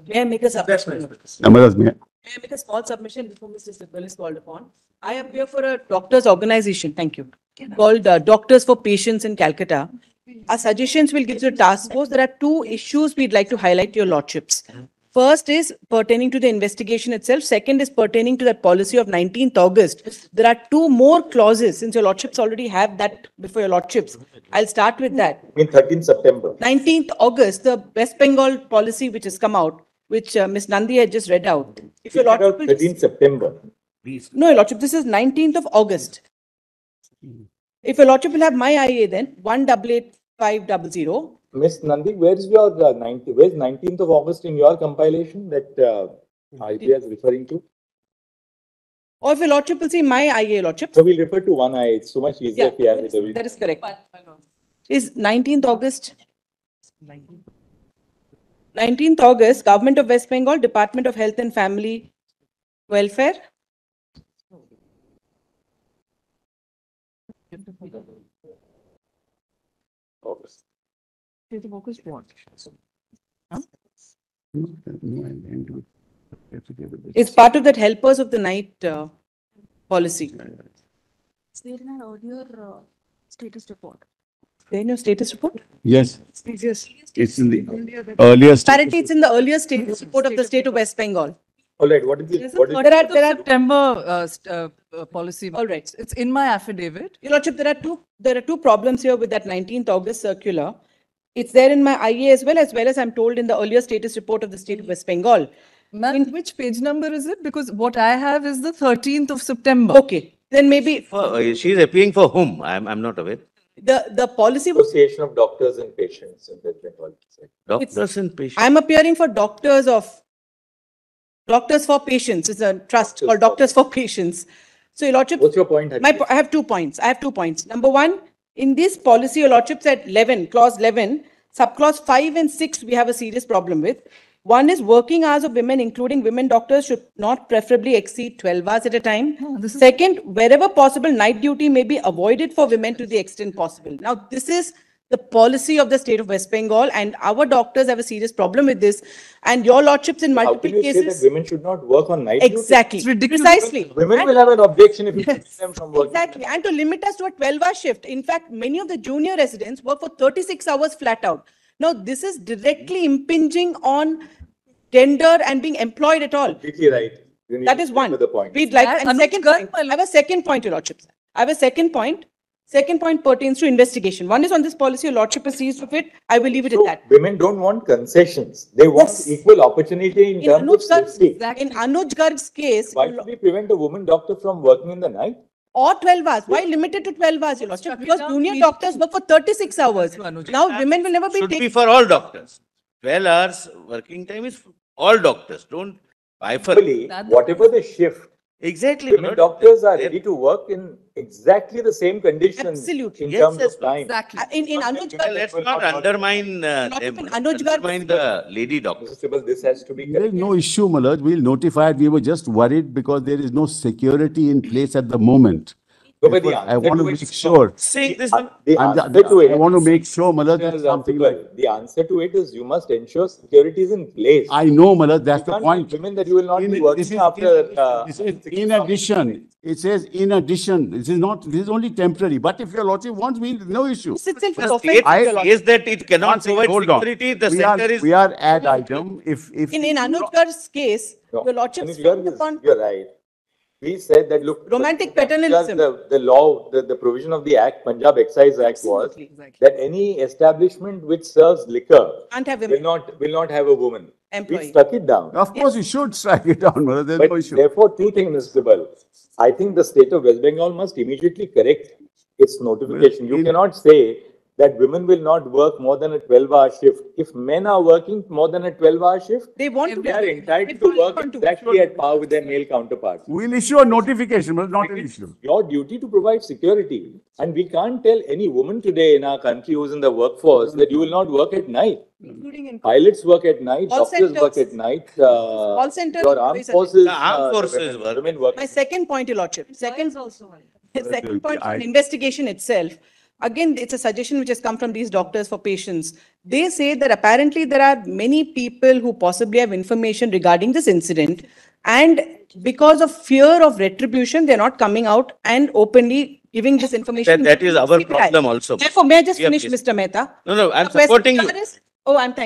May I make a submission? May May I make a small submission before Mr. Sibal is called upon? I appear for a doctors' organization, thank you, called Doctors for Patients in Calcutta. Our suggestions will give to the task force. There are two issues we'd like to highlight to your lordships. First is pertaining to the investigation itself. Second is pertaining to that policy of 19th August. There are two more clauses, since your lordships already have that before your lordships. I'll start with that. In 13th September. 19th August, the West Bengal policy which has come out, which Ms. Nandi had just read out. If your lordship will 13th September. No, your lordship, this is 19th of August. If your lordship will have my IA then, 188500. Miss Nandi, where's your where's 19th of August in your compilation that IPA is referring to? Or if your lordship will see my IA, lordship. So we'll refer to one IA. It's so much easier if we have it. That is correct. Is 19th August. 19th August, Government of West Bengal, Department of Health and Family Welfare. August. It's part of that helpers of the night policy. Is there an earlier status report? There is no status report? Yes, Previous. it's in the earliest. Apparently, it's in the earlier status report of the state of West Bengal. All right. What is it? What is There are September policy. all right. It's in my affidavit. Your lordship, there are two problems here with that 19th August circular. It's there in my IA as well as I'm told in the earlier status report of the state of West Bengal. Ma'am, which page number is it? Because what I have is the 13th of September. Okay, then maybe She's appealing for whom? I'm not aware. the policy was. Association of Doctors and Patients in West Bengal. Doctors and patients. I'm appearing for Doctors for Patients. It's a trust called Doctors for Patients. So, your lordship. What's your point? I have 2 points. Number one, in this policy, your lordship's at 11, clause 11, subclause 5 and 6, we have a serious problem with. One is working hours of women, including women doctors, should not preferably exceed 12 hours at a time. Second, wherever possible, night duty may be avoided for women to the extent possible. Now, this is the policy of the state of West Bengal, and our doctors have a serious problem with this. And your lordships in multiple How can you say cases. that women should not work on night Exactly. It's ridiculous. Precisely. Women will have an objection if you keep them from working. Exactly. And to limit us to a 12-hour shift. In fact, many of the junior residents work for 36 hours flat out. Now, this is directly impinging on gender and being employed at all. Completely right. You need That to is stick one. with the point. We'd like, And and second Anuj, point, I have a second point, your lordship. I have a second point. Second point pertains to investigation. One is on this policy, your lordship is seized of it. I will leave it at So, that. women don't want concessions. They want Yes. equal opportunity in terms of safety. In Anuj Garg's case, Why should we prevent a woman doctor from working in the night? or 12 hours. Why limited to 12 hours, your lordship? Because junior doctors work for 36 hours. Now, women will never be Should be taken. for all doctors. 12 hours working time is for all doctors. Don't bifurcate. Equally, whatever the shift, Exactly. women but doctors are ready to work in exactly the same conditions Absolutely. in Yes, terms yes, of time. Exactly. In Anuj Well, let's not undermine them. Anuj Garg- Undermine the lady doctors. Mr. Sibal, this has to be There is corrected. no issue, Malad. We'll notify it. We were just worried because there is no security in place at the moment. No, but the I answer want to to make it- sure. See, this The And answer to it, I want to make sure, Malad, that something like. the answer to it is you must ensure security is in place. I know, Malad, that's You the can't point. tell women that you will not be This working is- after. this is in addition. It says in addition. This is not, this is only temporary. But if your lordship wants, no issue. This itself is the offensive, state your lordship. says that it cannot One second, provide hold on. security. The We center are, is. we are ad item. If. In Anuj Garg's case, No, your lordship Anuj frowned Garg is- upon You're right. We said that, look. romantic Punjab, paternalism. The law, the provision of the Act, Punjab Excise Act was Absolutely, exactly. that any establishment which serves liquor Can't have will women. not have a woman. We Employee. stuck it down. Of course, you should strike it down, Malad. There's But no issue. therefore, two things, Mr. Sibal. I think the state of West Bengal must immediately correct its notification. You cannot say that women will not work more than a 12-hour shift. If men are working more than a 12-hour shift, They want to. they are entitled They to fully work want to. exactly at par with their male counterparts. We'll issue a notification, but not an issue. Your duty to provide security. And we can't tell any woman today in our country who's in the workforce that you will not work at night. Including in Pilots work at night, Call doctors work centers. at night, Call center your armed employees are- forces, The armed forces women work. My second point, your lordship. Second point on I- investigation itself. Again, it's a suggestion which has come from these doctors for patients. They say that apparently there are many people who possibly have information regarding this incident, and because of fear of retribution, they're not coming out and openly giving this information. That is our CBI. problem also. Therefore, may I just Yeah, finish, please. Mr. Mehta? No, I'm The question supporting you. here is-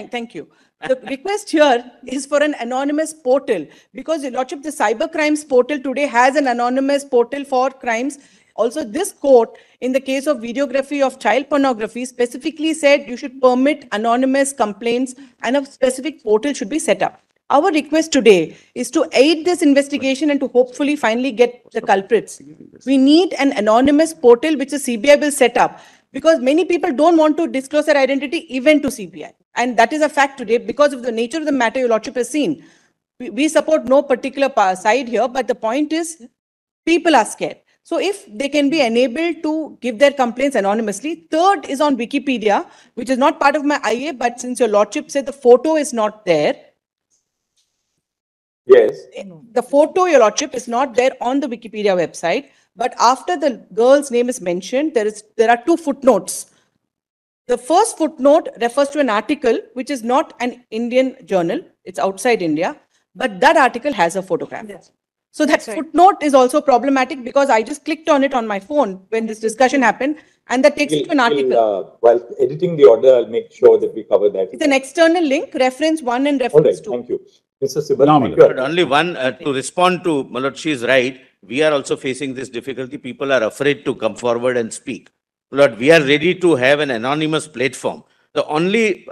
thank you. The request here is for an anonymous portal, because Your Lordship, the cyber crimes portal today has an anonymous portal for crimes. Also, this court, in the case of videography of child pornography, specifically said you should permit anonymous complaints and a specific portal should be set up. Our request today is to aid this investigation and to hopefully finally get the culprits. We need an anonymous portal which the CBI will set up, because many people don't want to disclose their identity even to CBI. And that is a fact today because of the nature of the matter Your Lordship has seen. We support no particular side here, but the point is people are scared. So if they can be enabled to give their complaints anonymously. Third is on Wikipedia, which is not part of my IA, but since Your Lordship said the photo is not there, Yes. the photo, Your Lordship, is not there on the Wikipedia website, but after the girl's name is mentioned, there are two footnotes. The first footnote refers to an article which is not an Indian journal, it's outside India, but that article has a photograph. Yes. So that footnote is also problematic because I just clicked on it on my phone when this discussion happened, and that takes me to an article. While editing the order, I'll make sure that we cover that. It's an external link, reference 1 and All reference right, 2. thank you. Mr. Sibal, Nominal. thank you. But only one, to respond to Malad, she is right. We are also facing this difficulty. People are afraid to come forward and speak. Malad, we are ready to have an anonymous platform. The only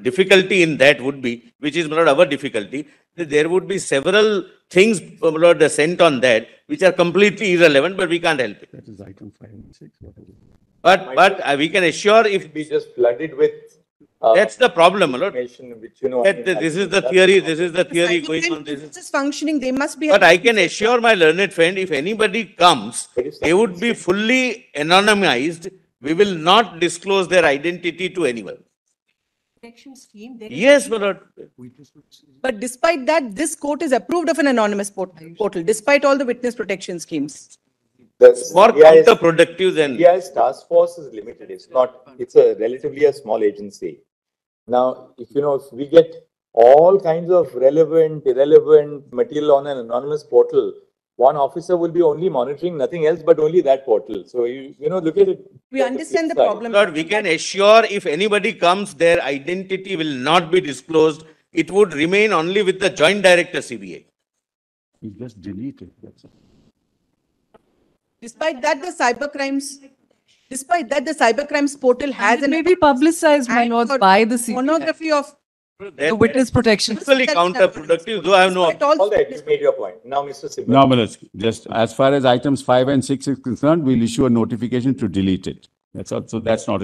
difficulty in that would be, which is Malad, our difficulty, that there would be several things Malad, sent on that which are completely irrelevant, but we can't help it. That is item 5 and 6. What is it? But we can assure if Be just flooded with. that's the problem, Malad. Information which, you know. That this is the theory, this is the theory going on. This is functioning, they must be. But I can assure my learned friend, if anybody comes, they would be fully anonymized. We will not disclose their identity to anyone. Protection scheme. There is Yes, Malad. But despite that, this court is approved of an anonymous portal, despite all the witness protection schemes. More counterproductive than. CJI's task force is limited. It's not, it's a relatively a small agency. Now, if we get all kinds of relevant, irrelevant material on an anonymous portal, one officer will be only monitoring nothing else but only that portal. So, look at it. We understand the flip side. problem. Lord, we can assure if anybody comes, their identity will not be disclosed. It would remain only with the joint director CBA. You just delete it. That's it. Despite that, the cybercrimes portal has It may be publicized, my lords, by the CBI. pornography of The witness protection. Equally counterproductive, though I have no. All right, you made your point. Now, Mr. Sibal. Nominal. Just as far as items 5 and 6 is concerned, we'll issue a notification to delete it. That's all. So that's not